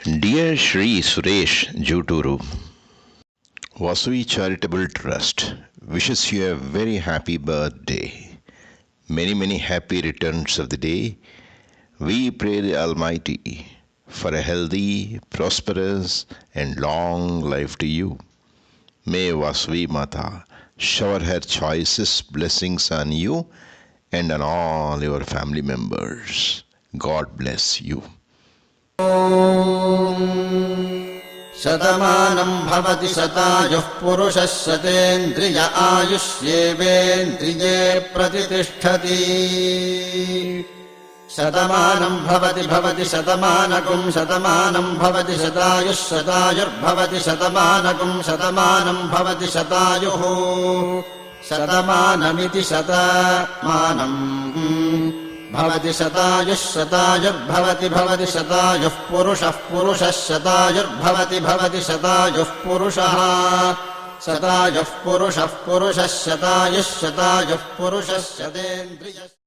Dear Shri Suresh Juturu, Vasavi Charitable Trust wishes you a very happy birthday. Many happy returns of the day. We pray the Almighty for a healthy, prosperous and long life to you. May Vasavi Mata shower her choicest blessings on you and on all your family members. God bless you. शतमानं भवति शतायुः पुरुषः शतेन्द्रिय आयुष्येवेन्द्रिये प्रतिष्ठति शतमानं भवति शतमानकं शतमानं भवति शतायुः शतायुर्भवति शतमानकं शतमानं भवति शतायुः शतमानमिति शतमानं भवति शतायुः शतायुर्भवति शतायुः पुरुषः शतायुर्भवति शतायुः पुरुषः शतायुः पुरुषः शतायुः शतायुः पुरुषः शतेन्द्रियः